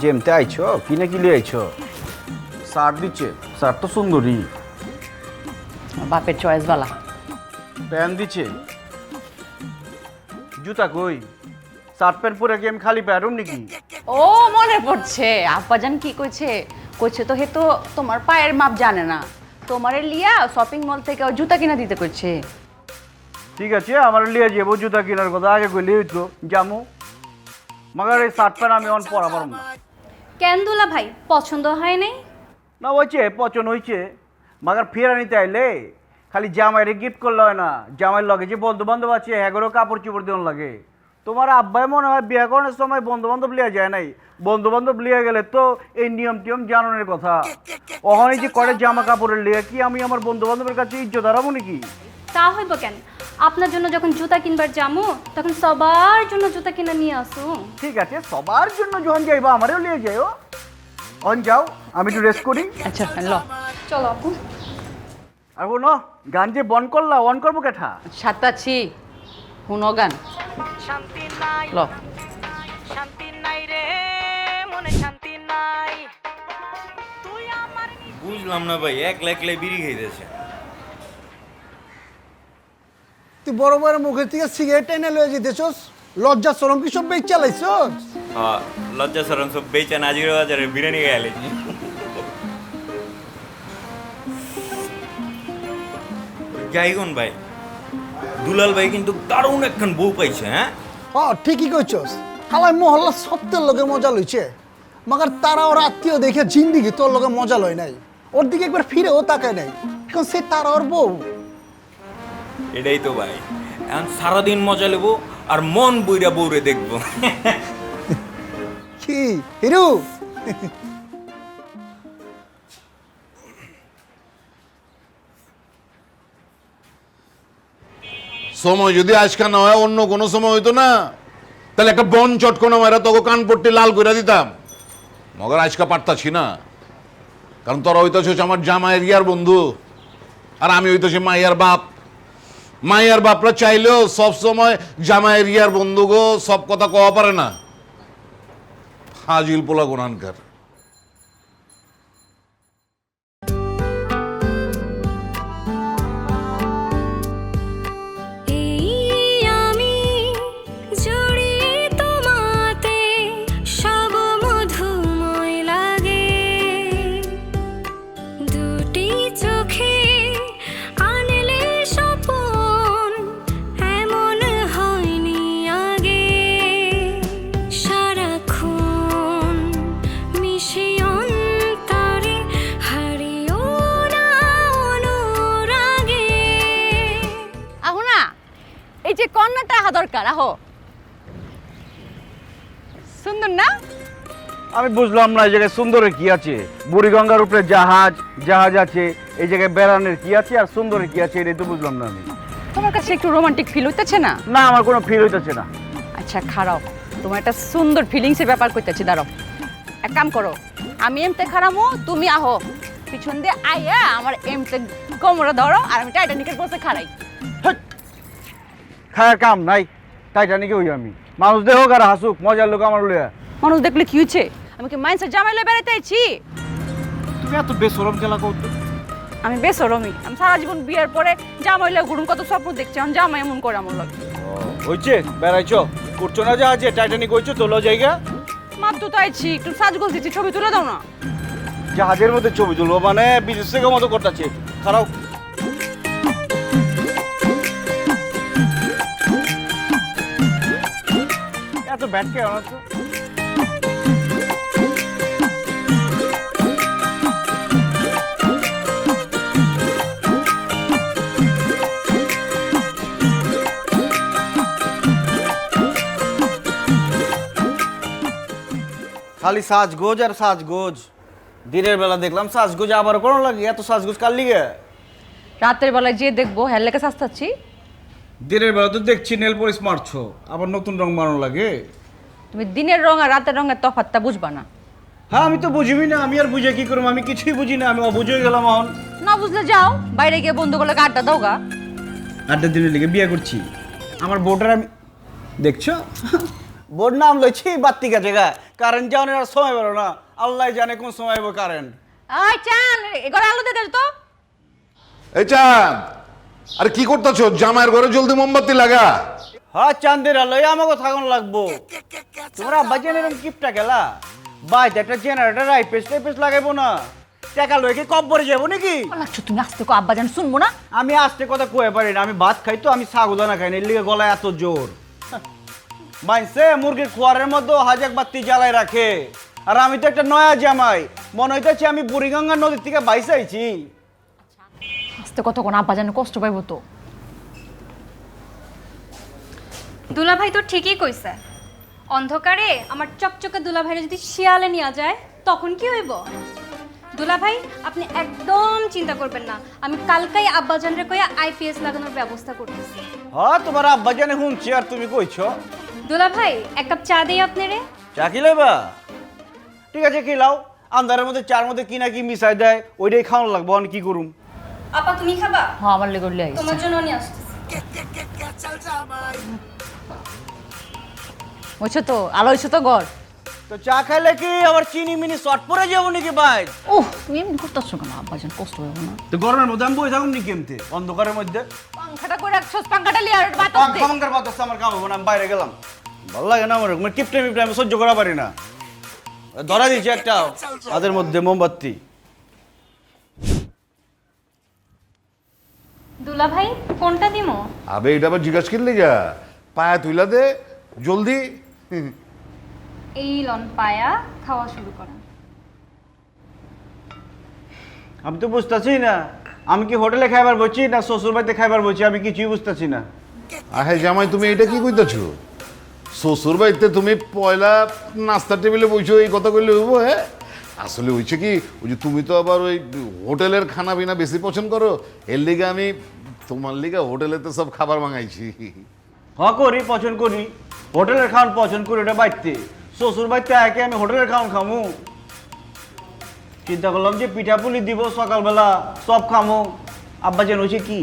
S1: যেমতে আইছো কিনে কি লিয়ে আইছো? শার্ট দিচ্ছে, শার্ট তো সুন্দরী।
S9: বাপের চয়েস বালা।
S1: প্যান্ট দিচ্ছে। জুতা কই? শার্ট প্যান্ট পরে কি আমি খালি প্যারুম নাকি?
S9: ও মনে পড়ছে, আব্বাজান কি কইছে? কইছে তো হে তো তোমার পায়ের মাপ জানে না, তোমারে লিয়া শপিং মল থেকে ও জুতা কিনা দিতে কইছে।
S1: ঠিক আছে, আমার লিয়ে যাবো জুতা কেনার কথা আগে কইলে হইতো জামু। মাগার এই শার্ট প্যান্ট আমি অন পরা পারব না।
S10: কেন দুলা ভাই, পছন্দ হয় নাই?
S1: না হয়েছে পছন্দ হয়েছে, মাগার ফেরা নিতে আইলে খালি জামাইরে গিফট করলে হয় না। জামাইয়ের লগে যে বন্ধু বান্ধব আছে এগারো কাপড় চোপড় দেওয়ার লাগে। তোমার আব্বাই মনে হয় বিয়ে করার সময় বন্ধু বান্ধব লিয়ে যায় নাই। বন্ধু বান্ধব লিয়ে গেলে তো এই নিয়ম টিয়ম জানানোর কথা। ওখানে যে করে জামা কাপড়ের লিয়ে কি আমি আমার বন্ধু বান্ধবের কাছে ইজ্জত হারাবো নাকি?
S10: তা হইব কেন? আপনার জন্য যখন জুতা কিনবার যামু তখন সবার জন্য জুতা কিনা নিয়ে আসু।
S1: ঠিক আছে, সবার জন্য যখন যাইবা আমারও লিয়ে যাইও। অন যাও, আমি একটু রেস্ট করি।
S9: আচ্ছা ল
S10: চলো আপু।
S1: আর শোনো, গান যে বন করলা অন করবো কেঠা?
S9: সাতাচ্ছি হুনো গান।
S5: শান্তি নাই,
S9: ল
S5: শান্তি নাই রে মনে, শান্তি নাই। তুই আমার
S6: বুঝলাম না ভাই, একলা একলাই বিড়ি খাইতেছে।
S3: তুই বড় বড় মুখের থেকে সিগারেট এনে লয়ে যেতেছস, লজ্জা শরম কি সব বেচ চালাইছস?
S6: লজ্জা সরম সব বেচা নাজির বাজারে বিরিয়ানি খাইলেছি। যাইগন ভাই, দুলাল ভাই কিন্তু দারুণ একখান বউ পাইছে। হ্যাঁ,
S3: ঠিকই কইছস, হালাই মহল্লা সত্যের লোকে মজা লইছে, মাগার তারা ওর আত্মীয় দেখে জিন্দিগি তোর লোকে মজা লয় নাই, ওর দিকে একবার ফিরেও তাকায় নাই, এখন সে তারা ওর বউ।
S6: এটাই তো ভাই, এখন সারাদিন মজা নেবো আর মন বইরা বউরে দেখবো।
S3: কি হিরু?
S8: সময় যদি আজকে না হয় অন্য কোনো সময় হইতো না, তাহলে একটা বন চটকোনা মারা তোকে কান পট্টি লাল করে দিতাম। মগর আজকে পারতাছি না, কারণ তোরা হইতেছিস আমার জামাইয়ের ইয়ার বন্ধু, আর আমি হইতেছি মাইয়ার বাপ। মাইয়ার বাপরা চাইলেও সব সময় জামাইয়ের ইয়ার বন্ধু গো সব কথা কওয়া পারে না। হাজিল পোলা গোনানকার।
S9: এই যে কন্যাটা আহা দরকার, আহো। সুন্দর না?
S1: আমি বুঝলাম না এই জায়গায় সুন্দরের কি আছে? বুড়িগঙ্গার উপরে জাহাজ জাহাজ আছে, এই জায়গায় বেড়ানোর কি আছে আর সুন্দরের কি আছে এটাই তো বুঝলাম না আমি।
S9: তোমার কাছে একটু রোমান্টিক ফিল হইতেছে না?
S1: না, আমার কোনো ফিল হইতেছে না।
S9: আচ্ছা খারাপ, তোমার একটা সুন্দর ফিলিংসের ব্যাপার কইতেছি, দাঁড়াও। এক কাম করো, আমি এমতে খারামো, তুমি আহো পিছন দিয়ে আইয়া আমার এমতে কোমরে ধরো আর আমি টাইটানিকের বসে খাড়াই।
S1: খায়ার কাম নাই, টাইটানিকে হই আমি। মানুষ দেহ আর হাসুক, মজার লোক আমার লইয়া।
S9: মানুষ দেখলে কি হচ্ছে? আমি কি মাইন্সের জামাই লয়ে বেড়াইতে আইছি?
S1: তুমি এত বেসরম খেলা করতে?
S9: আমি বেসরমি, আমি সারা জীবন বিয়ের পরে জামাই লয়ে ঘুরুম, কত স্বপ্ন দেখছি, এখন জামাই এমন করে আমার লাগে।
S1: হইছে বেড়াইছো, করছো না জাহাজে, টাইটানিক হইছো, তোলো জায়গা।
S9: মাত্র তো আইছি, একটু সাজগোজ দিচ্ছি, ছবি তুলে দাও না।
S1: জাহাজের মধ্যে ছবি তুলবো মানে বিদেশ থেকে মতো করতেছে। খারাপ এত ব্যাট কে আছো? খালি সাজগোজ আর সাজগোজ। দিনের বেলা দেখলাম সাজগোজ আবার কোনো লাগে, এত সাজগোজ কার লিগে?
S9: রাতের বেলায় যে দেখবো হ্যার লেগে সাজতাচ্ছি।
S1: দিনের বেলা তো দেখছি নেল পলিশ মারছো, আবার নতুন রং মারো লাগে।
S9: তুমি দিনের রং আর রাতের রঙের তফাৎটা বুঝবা না।
S1: হ্যাঁ, আমি তো বুঝিবি না, আমি আর বুঝে কি করবো? আমি কিছুই বুঝি না, আমি অবুঝ হয়ে গেলাম এখন।
S9: না বুঝলে যাও বাইরে গিয়ে বন্ধুগুলো আড্ডা দাও গা।
S1: আড্ডা দিনের লিগে বিয়ে করছি, আমার বোর্ডের আমি দেখছো বোর্ড নাম লইছি বাত্তি গেছে গা, কারেন্ট যাওয়ার আর সময় বেরো না, আল্লাহ জানে কোন সময় হইব কারেন্ট।
S9: আই চান এগোর আলো দে তো।
S8: এই চাঁদ, আরে কি করতেছো? জামাইয়ের ঘরে জলদি মোমবাতি লাগা।
S1: হ্যাঁ, চাঁদের আলোয় আমাকে থাকুন লাগবো। তোমরা আব্বা জেনে এরকম কিপটা গেলা, বাইতে একটা জেনারেটর আইপিএস টাইপিএস লাগাইবো না, টাকা লয়ে কি কম পড়ে যাবো নাকি?
S9: তুমি আসতে কো আব্বা জান শুনবো না?
S1: আমি আসতে কথা কয়ে পারি না, আমি ভাত খাই তো, আমি সাগুদানা খাই না, এর লিগে গলায় এত জোর। মাইনসে মুরগির খোয়ারের মধ্যে হাজাক বাতি জ্বালায় রাখে, আর আমি তো একটা নয়া জামাই, মনে হইতেছে আমি বুড়িগঙ্গা নদীর থেকে বাইসে আইছি।
S9: আসতে কত কোন আব্বা জান কষ্ট পাইবো তো।
S10: দুলাভাই তো ঠিকই কইছে, অন্ধকারে আমার চকচকে দুলাভাইরে যদি শিয়ালে নিয়ে যায় তখন কি হইব? দুলাভাই আপনি একদম চিন্তা করবেন না, আমি কালকাই আব্বাজানরে কইয়া আইপিএস লাগানোর ব্যবস্থা করতেছি।
S1: হ্যাঁ, তোমার আব্বা জানে শুনছি আর তুমি কইছো।
S10: দুলাভাই এক কাপ চা দেই আপনারে।
S1: চা কি লইবা? ঠিক আছে, কি লাও। আন্ধারের মধ্যে চার মধ্যে কি না কি মিশাই দেয়, ওইটাই খাওয়ানো লাগবো, আমি কি করুম?
S10: আপা তুমি খাবা?
S9: হ্যাঁ, আমার লেগে লই আইছি।
S10: তোমার জন্য নিয়ে আসতেছি।
S9: বুঝছো তো, আলো হইছো তো ঘর।
S1: তো চা খাইলে কি আবার চিনি মিনি শর্ট পরে যাবো নাকি ভাই?
S9: ওহ, তুমি এমনি করতেছো কেন? আব্বা জান কষ্ট হইবো না?
S1: তো গরমের মধ্যে আমি বই থাকুন নি কেমতে অন্ধকারের মধ্যে?
S9: পাংখাটা করে রাখছো, পাংখাটা লিয়ে আর বাতাস দে।
S1: পাঙ্খার বাতাস আমার কাম হবে না, আমি বাইরে গেলাম। ভালো লাগে না আমার, মানে কিপটে মিপটে আমি সহ্য করা পারি না। ধরা দিয়েছি একটা হাতের মধ্যে মোমবাতি।
S10: দুলা ভাই কোনটা দিমো?
S8: আবে এটা আবার জিজ্ঞাসা করলি গা, পায়া তুইলা দে জলদি।
S10: এই লন পায়া, খাওয়া শুরু করেন।
S1: আমি তো বুঝতেছি না, আমি কি হোটেলে খাইবার বলছি না শ্বশুর বাড়িতে খাইবার বলছি, আমি কিছুই বুঝতেছি না।
S8: আহে জামাই তুমি এটা কি কইতাছো? শ্বশুর বাড়িতে তুমি পয়লা নাস্তার টেবিলে বইছো এই কথা কইলে হইব? হ্যাঁ আসলে হয়েছে কি, ওই যে তুমি তো আবার ওই হোটেলের খানা পিনা বেশি পছন্দ করো, এর লিগে আমি তোমার লিগে হোটেলেতে সব খাবার মাঙাইছি।
S1: করি পছন্দ করি, হোটেলের খাওয়ান পছন্দ করি, ওটা বাড়িতে শ্বশুর বাড়িতে একে আমি হোটেলের খাওয়ান খামু। চিন্তা করলাম যে পিঠাপুলি দিব সকালবেলা, সব খামো। আব্বা যেন হয়েছে কি,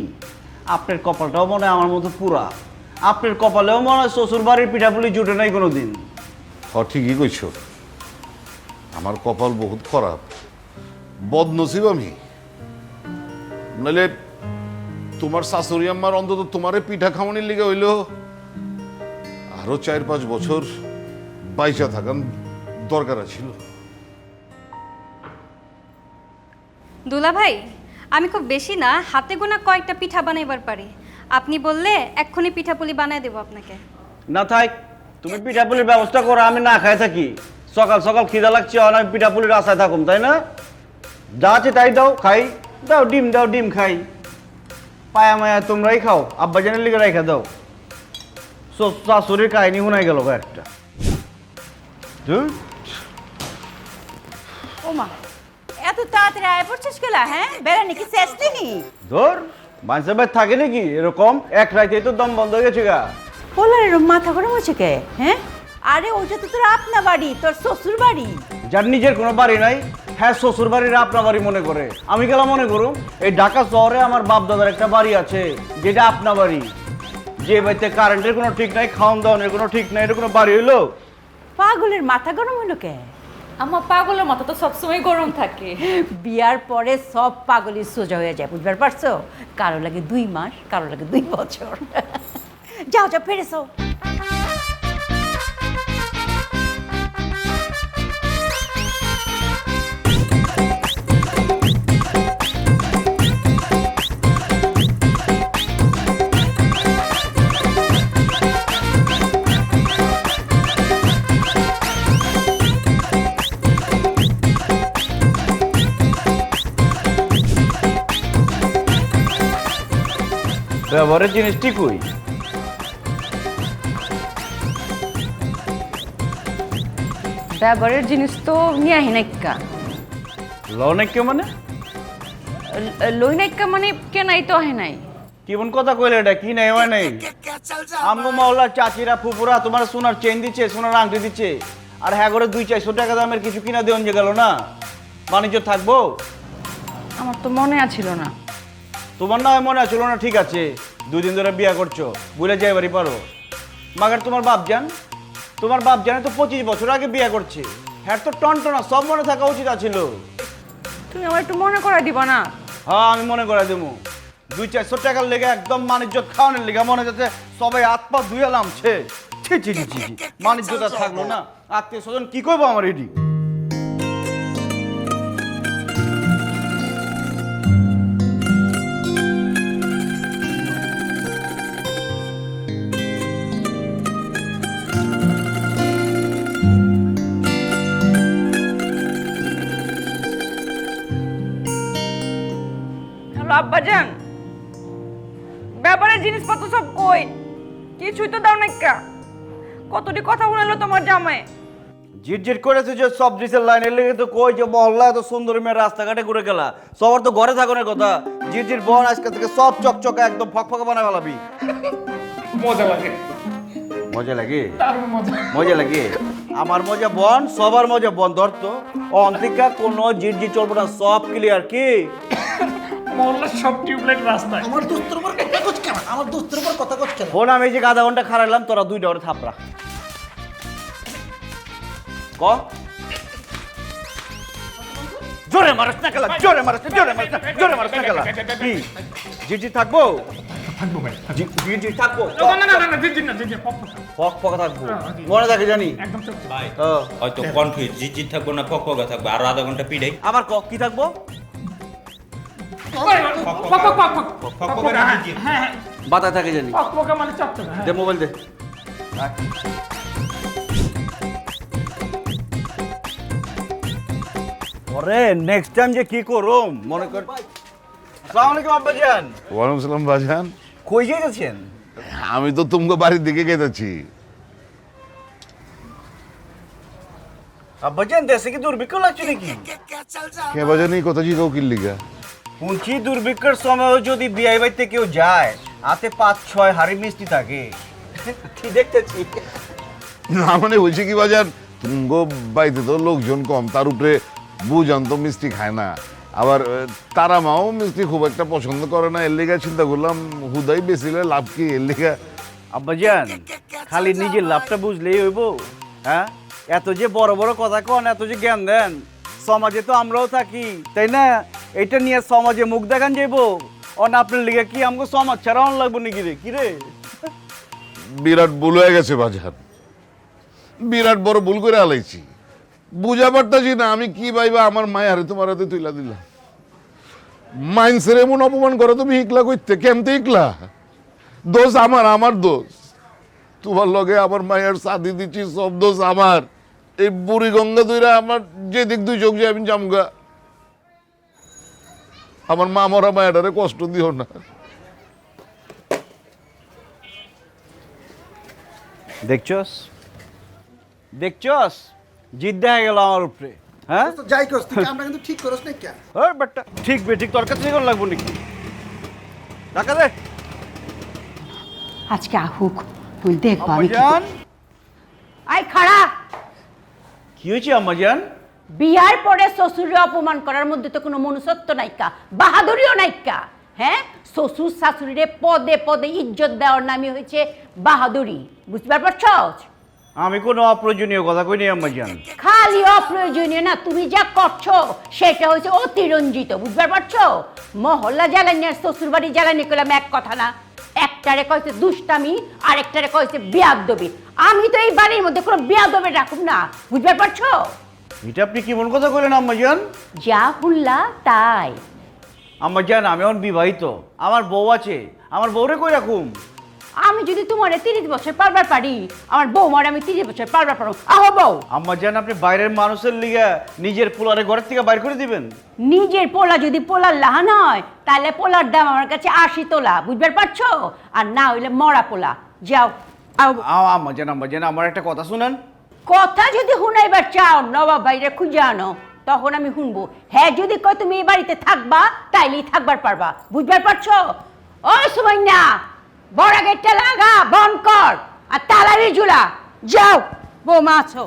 S1: আপনার কপালটাও মনে হয় আমার মতো পুরা, আপনার কপালেও মনে হয় শ্বশুর বাড়ির পিঠাপুলি জুটে নাই কোনো দিন।
S8: ঠিকই কইছ, আমার কপাল বহুত খারাপ, বদনসিব আমি। নাহলে তোমার শাশুড়ি আম্মার অন্তত তোমারে পিঠা খাওয়ানির লিগে হইলো আরো 4-5 বছর বাইচা থাকার দরকার ছিল।
S10: দুলা ভাই আমি খুব বেশি না, হাতে গোনা কয়েকটা পিঠা বানাইবার পারি। আপনি বললে এক্ষুনি পিঠাপুলি বানাই দেবো আপনাকে।
S1: না থাক, তুমি পিঠাপুলির ব্যবস্থা করো, আমি না খাই থাকি। সকাল সকাল খিদা লাগছে, আমি পিঠাপুলির আশায় থাকুম, তাই না? যা আছে তাই দাও, খাই। দাও ডিম খাই। পায়া মায়া তোমরাই খাও, আব্বা জানের লিগে রেখে দাও। শাশুড়ির কাহিনী শোনাই গেল একটা।
S7: ওমা, এত তাড়াতাড়ি আয় পড়ছিস গেলা? হ্যাঁ, বেড়ানি কি শেষ দিনি?
S1: ধর মানুষের ভাই থাকে নাকি এরকম? এক রাইতেই তো দম বন্ধ হয়ে গেছে গা।
S7: পোলার এরকম মাথা গরম হচ্ছে কে? হ্যাঁ, আরে ওইটা তো তোর আপনা বাড়ি, তোর শ্বশুর বাড়ি।
S1: যার নিজের কোনো বাড়ি নাই, হ্যাঁ শ্বশুর বাড়ির আপনা বাড়ি মনে করে। আমি গেলাম মনে করুম এই ঢাকা শহরে আমার বাপ দাদার একটা বাড়ি আছে, যেটা আপনা বাড়ি। যে বাড়িতে কারেন্টের কোনো ঠিক নাই, খাওয়ান দাওয়ানের কোনো ঠিক নাই, এটা কোনো বাড়ি হইলো?
S7: পাগলের মাথা গরম হলো কে?
S9: আমার পাগলের মাথা তো সবসময় গরম থাকে।
S7: বিয়ার পরে সব পাগলই সোজা হয়ে যায়, বুঝবার পারছো? কারো লাগে 2 মাস, কারো লাগে 2 বছর। যাও ফেরেছো।
S1: ব্যবহারের জিনিসটি কই?
S9: ব্যবহারের জিনিস তো নিয়ে আহি নাইকা।
S1: লনেক মানে
S9: লই নাইকা মানে কেনাই তো আহে নাই।
S1: কেমন কথা কইলে এটা? কি নাই হয় নাই? আমগো মাওলার চাচিরা ফুপুরা তোমার সোনার চেন দিচ্ছে, সোনার আংটি দিচ্ছে, আর হ্যাঁ করে 200-400 টাকা দামের কিছু কিনা দেওয়া যে গেল না? বাণিজ্য থাকবো?
S9: আমার তো মনে আছিল না।
S1: তোমার না হয় মনে আছিল না, ঠিক আছে, 2 দিন ধরে বিয়ে করছো, ভুলে যাইবারই পারো। মাগার তোমার বাপ জানে তো 25 বছর আগে বিয়ে করছে। হ্যাঁ তো টনটনা সব মনে থাকা উচিত আছিল।
S9: তুমি আমার একটু মনে করাই দিবা না?
S1: হ্যাঁ আমি মনে করে দেবো। 200-400 টাকার লেগে একদম মানিজ্য খাওয়ানোর লেগে মনে যাচ্ছে সবাই হাত পা ধুয়ে নামছে। ছি মানিজ্যতা থাকলো না, আত্মীয় স্বজন কি করবো আমার এটি?
S9: হ্যালো আব্বাজান, ব্যাপারের জিনিসপত্র সব কই? কিছুই তো দাও নাইকা। কতটি কথা বললো তোমার জামাই?
S1: জিট করেছে যে সব ডিসেল লাইনের লেগে তো কই যে মহল্লা এত সুন্দর মেয়ে রাস্তাঘাটে ঘুরে গেলা, সবার তো ঘরে থাকানোর কথা। জিট বহন আজকে থেকে সব চকচকা একদম ফকফকা বানা ফেলাবি।
S2: মজা লাগে,
S1: মজা লাগে?
S2: দারুণ মজা।
S1: মজা লাগে? আমার মজা বন, সবার মজা বন। ধরত অন্তিকা কোনো জিট চলবো না, সব ক্লিয়ার। কি
S2: মহল্লার সব টিউবলাইট রাস্তায়।
S3: আমার দোস্তের উপর কথা কচ্ছ কেন? আমার দোস্তের উপর কথা কচ্ছ কেন?
S1: ফোন আমি যে আধা ঘন্টা খারাইলাম, তোরা 2টা ওরে থাপড়া ক জোরে মারস না কেলা, জোরে মারস না কেলা। কি জিজি থাকবো?
S2: থাকবো ভাই,
S1: জিজি থাকবো,
S2: না জিজি না,
S1: ফক থাকবো, মনে থাকে জানি।
S2: একদম চুপ।
S6: ভাই
S1: হ্যাঁ।
S6: হয়তো কনফিউজ, জিজি থাকবো না পক্কা থাকবো, আরো আধা ঘন্টা পিড়াই।
S1: আবার কি থাকবো?
S2: হ্যাঁ
S1: বাতা থাকে জানি
S2: পকপকা মানে চকচকা
S1: দে মোবাইল দে ওরে নেক্সট টাইম যে কি করুম মনে কর আসসালামু আলাইকুম আব্বাজান
S8: ওয়ালাইকুম সালাম বাজান।
S1: কই গেছেন?
S8: আমি তো তোমাকে বাড়ির দিকে গেতেছি।
S1: আব্বাজান দেশে কি দুর্ভিক্ষ লাগছে নাকি?
S8: কে বাজান এই কথা জিগাও কি লিগা?
S1: শুনছি দুর্ভিক্ষের সময় যদি বিয়ে বাড়িতে কেউ যায় হাতে 5-6 হাড়ি মিষ্টি থাকে কি দেখতেছি।
S8: না মানে হয়েছে কি বাজান, তুমগো বাড়িতে তো লোকজন কম, তার উপরে বুঝান তো মিষ্টি খায় না, আবার তারা মাও মিষ্টি খুব একটা পছন্দ করে না, এর লিগা চিন্তা করলাম হুদাই বেশিলে লাভ কি এর লিগা।
S1: আব্বাজান খালি নিজের লাভটা বুঝলেই হইব? হ্যাঁ, এত যে বড় বড় কথা কন, এত যে জ্ঞান দেন, সমাজে তো আমরাও থাকি তাই না? এটা নিয়ে সমাজে মুখ দেখান যাইব অন আপনার লিগে কি আমাকে সমাজ ছাড়া অন লাগবো নাকি রে? কি রে
S8: বিরাট ভুল হয়ে গেছে বাজার, বিরাট বড় ভুল করে আলাইছি। বুঝা পারতাছি না আমি কি ভাইবা আমার মায়ের তোমার হাতে তুইলা দিলাম। মাইন্সের এমন অপমান করো তুমি হিকলা করতে, কেমতে হিকলা? দোষ আমার, আমার দোষ। তোমার লগে আমার মায়ের সাথী দিচ্ছি, সব দোষ আমার। এই বুড়ি গঙ্গা দইরা আমার যেদিক দুই চোখ যায় আমি জামগা। আমার মা মরা মায়েরারে কষ্ট দিও না।
S1: দেখছস দেখছস জিদ দেখা গেল আমার উপরে। হ্যাঁ
S3: যাই করস তুই আমরা কিন্তু ঠিক করস না কেন?
S1: ওই বাট্টা ঠিক বে ঠিক তোর কাছে কোন লাগবো নাকি? টাকা দে
S7: আজকে আহুক তুই দেখবা আমি কি
S1: আম্মাজান
S7: আই খাড়া।
S1: কি হয়েছে আম্মাজান?
S7: বিয়ার পরে শ্বশুরে অপমান করার মধ্যে তো কোনো মনুষ্যত্ব নাইকা, বাহাদুরিও নাইকা। হ্যাঁ, শ্বশুর শাশুড়িরে পদে পদে ইজ্জত দেওয়ার নামই হয়েছে বাহাদুরি, বুঝতে পারছস?
S1: আমি কোনো অপ্রয়োজনীয় কথা কইনি আম্মাজান।
S7: খালি অপ্রয়োজনীয় না, তুমি যা করছো সেটা হচ্ছে অতিরঞ্জিত, বুঝতে পারছো? মহল্লা জ্বালানি আর শ্বশুর বাড়ি জ্বালানি করলাম এক কথা না। একটারে কয়েছে দুষ্টামি, আরেকটারে কয়েছে বেয়াদবি। আমি তো এই বাড়ির মধ্যে কোনো বেয়াদবি রাখুম না, বুঝতে পারছো?
S1: এটা আপনি কি মন কথা কইলেন আম্মাজান?
S7: যা হুল্লা তাই।
S1: আম্মাজান আমি এখন বিবাহিত, আমার বউ আছে, আমার বউরে কই রাখুম?
S7: আমি যদি তোমার 30 বছর পারবার পারি, আমার বৌমার আমি 30 বছর পারবার পারো। আহো বউ,
S1: আম্মাজান আপনি বাইরের মানুষের লিগে নিজের পোলারে ঘরের থেকে বাইর করে দিবেন?
S7: নিজের পোলা যদি পোলার লাহান হয় তাহলে পোলার দাম আমার কাছে 80 তোলা, বুঝতে পারছো? আর না হইলে মরা পোলা। যাও
S1: আম্মাজান আম্মাজান আমার একটা কথা শুনেন।
S7: কথা যদি শুনাইবার চাও নবাব ভাইরে খুঁজে আনো, তখন আমি শুনবো। হ্যাঁ, যদি কয় তুমি এই বাড়িতে থাকবা তাইলেই থাকবার পারবা, বুঝতে পারছো? ও সুমাইয়া, বড় গেটটা লাগা, বন্ধ কর আর তালাবি ঝুলা। যাও বৌমা আছো।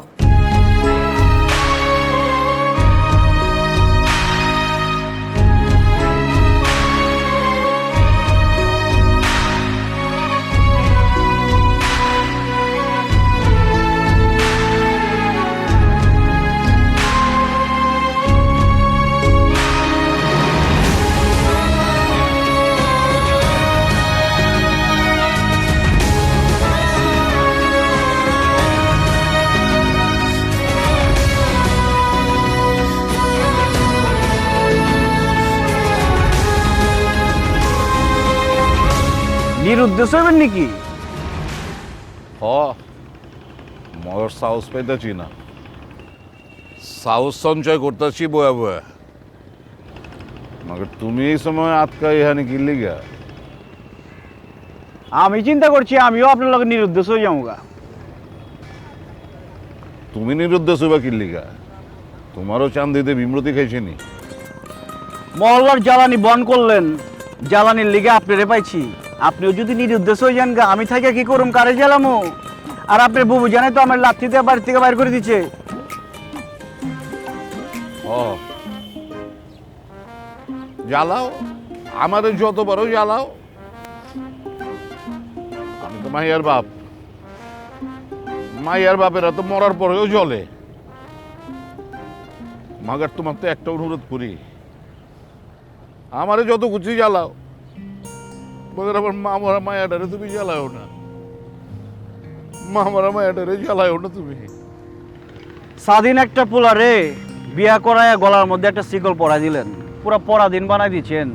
S1: নিরুদ্দেশ হইবেন নাকি?
S8: মগর সাহস পেতেছি না, সাহস সঞ্চয় করতেছি বয়া বয়া। মগর তুমি এই সময় আটকা এখানে কি লিগা?
S1: আমি চিন্তা করছি আমিও আপনার লগে নিরুদ্দেশ হয়ে যাবো গা।
S8: তুমি নিরুদ্দেশ হইবা কি লিগা? তোমারও চান্দিতে বিমৃতি খাইছেনি।
S1: মহল্লার জ্বালানি বন্ধ করলেন, জ্বালানির লিগে আপনারে পাইছি। আপনিও যদি নিরুদ্দেশ হয়ে যান গা, আমি থাকে কি করুম, কারে জ্বালামো? আর আপনার বুবু জানে তো আমার লাঠিতে বাড়ি থেকে বাইর করে দিচ্ছে।
S8: জ্বালাও, আমাদের যত বড় জ্বালাও। আমি তো মাইয়ার বাপ, মাইয়ার বাপেরা তো মরার পরেও জ্বলে। মাগার তোমার তো একটা অনুরোধ করি, আমারে যত খুশি জ্বালাও, মগর আমার মা মরা মায়াটারে তুমি জ্বালাও না। মা মরা মায়াটারে জ্বালাও না তুমি।
S1: স্বাধীন একটা পোলারে বিয়া করায় গলার মধ্যে একটা শিকল পরাই দিলেন, পুরো পরাধীন বানাই দিচ্ছেন।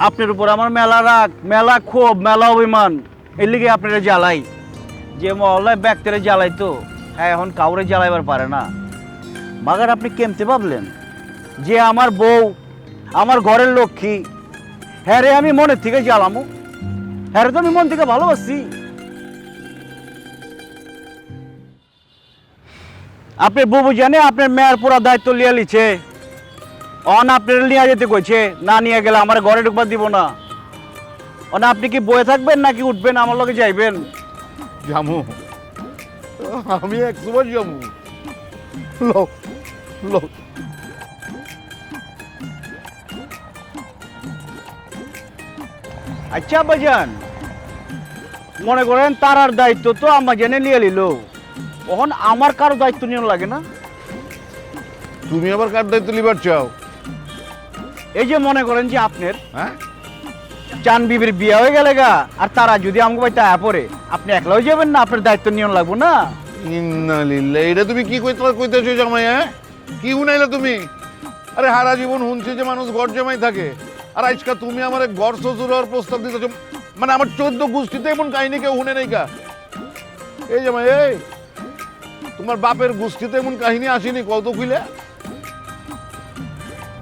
S1: আপনার উপর আমার মেলা রাগ, মেলা ক্ষোভ, মেলা অভিমান, এর লিগে আপনারা জ্বালাই। যে মহল্লায় ব্যক্তিরা জ্বালাই তো, হ্যাঁ এখন কাউরে জ্বালাইবার পারে না। মাগার আপনি কেমতে ভাবলেন যে আমার বউ, আমার ঘরের লক্ষ্মী, হ্যাঁ রে আমি মনের থেকে জ্বালামো? হ্যাঁ রে তো আমি মন থেকে ভালোবাসি। আপনি বুবু জানে আপনার মেয়ের পুরো দায়িত্ব লিয়ে লিছে, অন আপনার নিয়ে যেতে কইছে, না নিয়ে গেলে আমার ঘরে ঢুকবার দিব না। অন আপনি কি বয়ে থাকবেন নাকি উঠবেন আমার লগে যাইবেন?
S8: জামু, আমি 100 বার জামু। লো লো
S1: আচ্ছা আব্বাজান, মনে করেন তারার দায়িত্ব তো আম্মা জেনে নিয়ে নিল, তখন আমার কারো দায়িত্ব নিয়ে লাগে না?
S8: তুমি আবার কার দায়িত্ব লিবার চাও?
S1: এই যে মনে করেন যে আপনার
S8: হ্যাঁ,
S1: চান বিবির বিয়ে হয়ে গেলে গা, আর তারা যদি আমাকে বাড়িতে আয়া পড়ে, আপনি একলা হয়ে যাবেন না? আপনার দায়িত্ব নিয়ে লাগবো না?
S8: ইন্নালিল্লাহ, এটা তুমি কি কইতেছো জামাই? হ্যাঁ, কি শুনাইলা তুমি? আরে হারা জীবন শুনছি যে মানুষ ঘর জামাই থাকে, আর আজকা তুমি আমার ঘর শ্বশুর হওয়ার প্রস্তাব দিতেছো। মানে আমার 14 গোষ্ঠীতে এমন কাহিনী কেউ শুনে নাই কা? এই জামাই, এই তোমার বাপের গোষ্ঠীতে এমন কাহিনী আসেনি? কত খুলে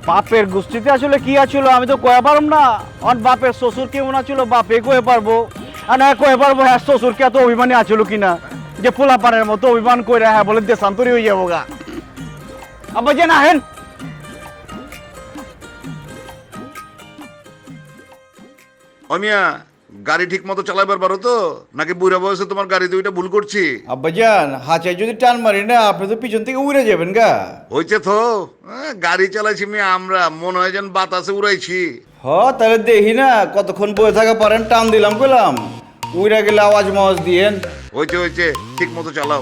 S1: বাপের গোষ্ঠীতে আসলে কি আছিল আমি তো কয়ে পারব না। অন বাপের শ্বশুর কেমন আছিল বাপে কয়ে পারবো, আর না কয়ে পারবো হ্যাঁ শ্বশুরকে এত অভিমানী আছিল কিনা, যে পোলাপানের মতো অভিমান করে হ্যাঁ বলে দেশান্তরী হয়ে যাবো গা। আব্বা যে না হেন
S8: অমিয়া, গাড়ি ঠিক মতো চালাবার পারো তো, নাকি বুড়া বয়সে তোমার গাড়ি দুইটা ভুল করছি?
S1: আব্বাজান হাঁচাই যদি টান মারি না আপনি তো পিছন থেকে উড়ে যাবেন গা।
S8: হয়েছে তো, গাড়ি চালাইছি আমরা, মনে হয় যেন বাতাসে উড়াইছি।
S1: হ তাহলে দেখি না কতক্ষণ বয়ে থাকা পারেন, টান দিলাম কইলাম, উড়ে গেলে আওয়াজ মাওয়াজ দিয়েন।
S8: হয়েছে, ঠিক মতো চালাও।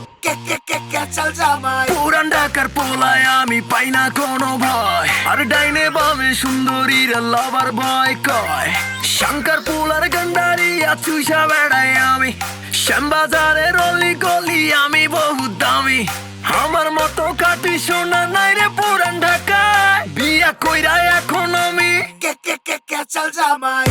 S5: পুরান ঢাকার পোলায় আমি পাই না কোনো ভয়, আর ডাইনে বামে সুন্দরীর লাভার বয় কয়। শঙ্কর পোলার গন্ডারি চুষা বেড়াই আমি, শ্যামবাজারের অলি গলি আমি বহু দামি। আমার মতো কাটি সোনা নাই রে পুরান ঢাকায়, বিয়া কইরা এখন আমি কে কে কে কে চল জামাই।